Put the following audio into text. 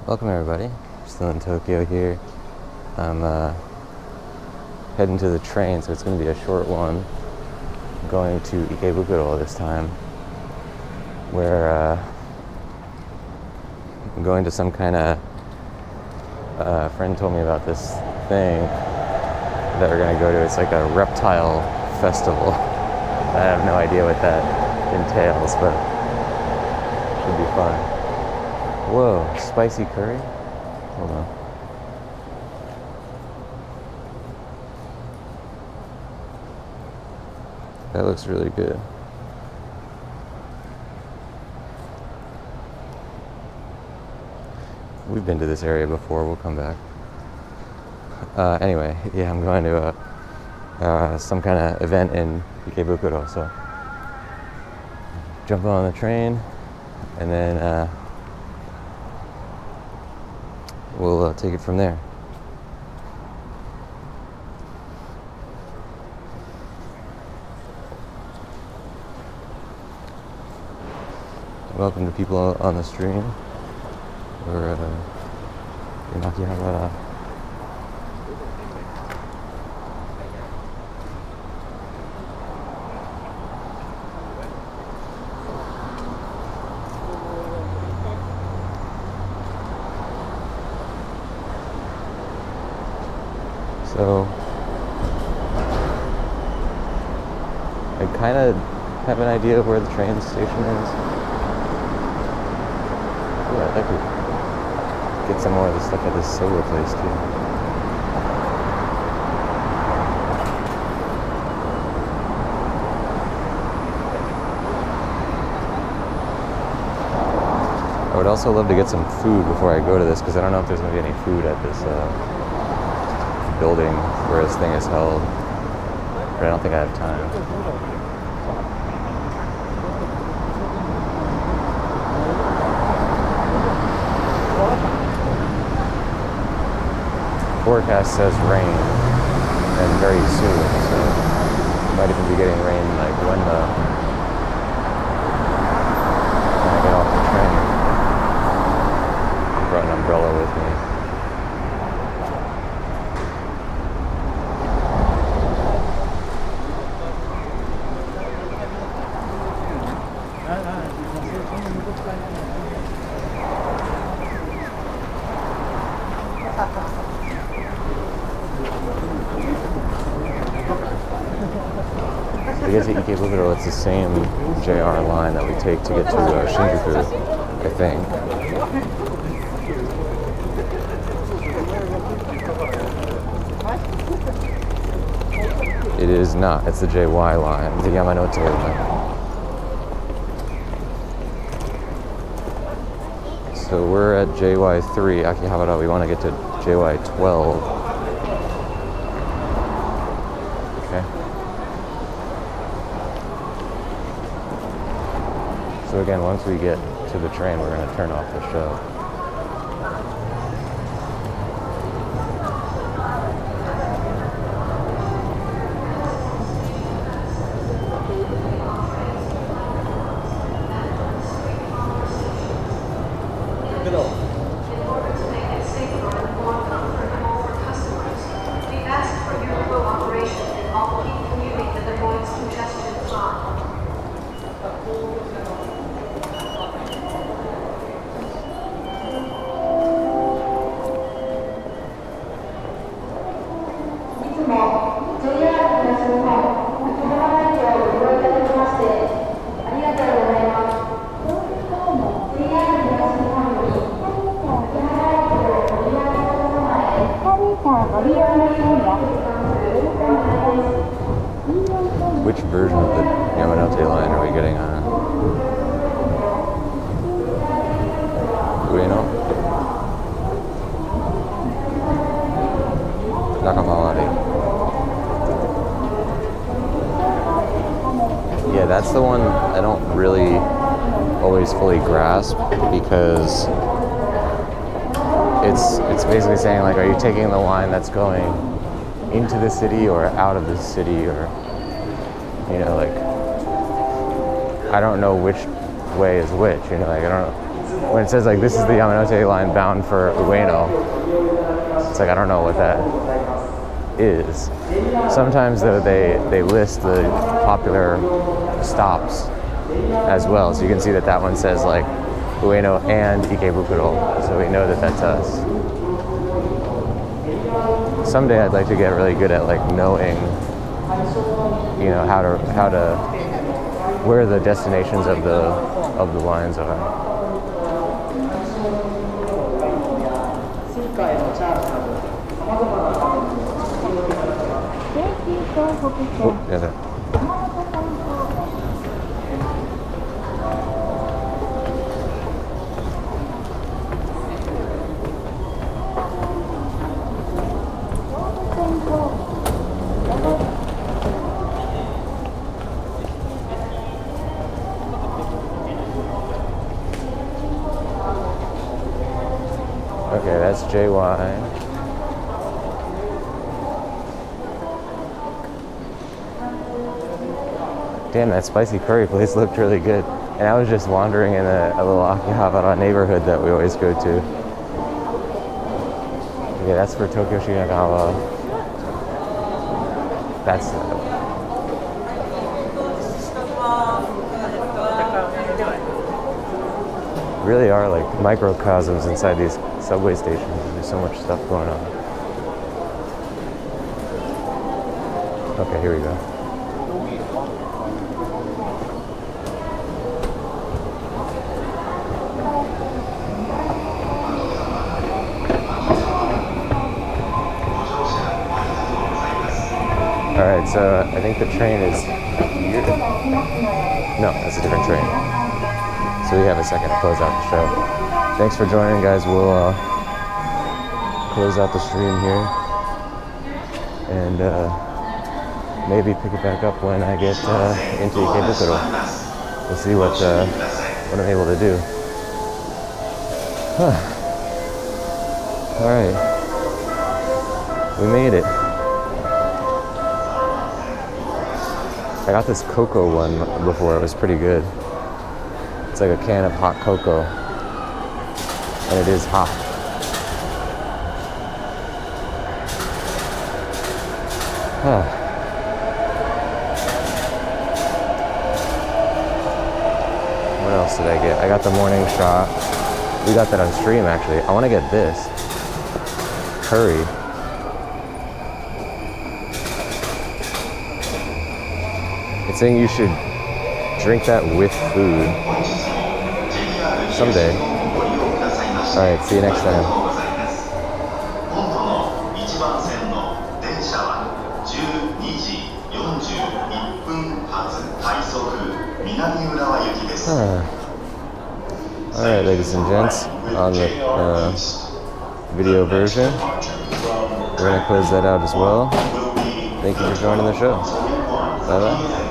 Welcome everybody, still in Tokyo here. I'm heading to the train, so it's going to be a short one. I'm going to Ikebukuro this time, where I'm going to some kind of, a friend told me about this thing that we're going to go to. It's like a reptile festival. I have no idea what that entails, but it should be fun. Whoa, spicy curry? Hold on. That looks really good. We've been to this area before, we'll come back. Anyway, yeah, I'm going to some kind of event in Ikebukuro, so jump on the train and then we'll take it from there. Welcome to people on the stream. We're in AKIHABARA. So I kind of have an idea of where the train station is. Ooh, I'd like to get some more of the stuff at this soda place too. I would also love to get some food before I go to this, because I don't know if there's going to be any food at this building where this thing is held, but I don't think I have time. Forecast says rain, and very soon, so might even be getting rain like when I get off the train. I brought an umbrella with me. To get to Ikebukuro, it's the same JR line that we take to get to Shinjuku, I think. It is not. It's the JY line, the Yamanote line. So we're at JY3, AKIHABARA. We want to get to JY12. So again, once we get to the train, we're going to turn off the show. Which version of the Yamanote line are we getting on? Do we know? Nakamawari. Yeah, that's the one I don't really always fully grasp, because it's basically saying, like, are you taking the line that's going into the city or out of the city, or, like, I don't know which way is which, like, I don't know. when it says like this is the Yamanote line bound for Ueno, it's like I don't know what that is. Sometimes though they list the popular stops as well, so you can see that that one says like Ueno and Ikebukuro, so we know that that's us. Someday I'd like to get really good at like knowing, you know, how to where the destinations of the lines are. Oh, yeah, there. Okay, that's JY. Damn, that spicy curry place looked really good. And I was just wandering in a little Akihabara neighborhood that we always go to. Okay, that's for Tokyo Shinagawa. That's... really are like microcosms inside these subway stations. There's so much stuff going on. Okay, here we go. Alright, so I think the train is here. No, that's a different train. So we have a second to close out the show. Thanks for joining, guys. We'll close out the stream here. And maybe pick it back up when I get into Ikebukuro. We'll see what I'm able to do. Alright. We made it. I got this cocoa one before. It was pretty good. It's like a can of hot cocoa. And it is hot. What else did I get? I got the morning shot. We got that on stream, actually. I want to get this. Curry. It's saying you should drink that with food. Someday. Alright, see you next time. Alright, ladies and gents, on the video version, we're going to close that out as well. Thank you for joining the show. Bye bye.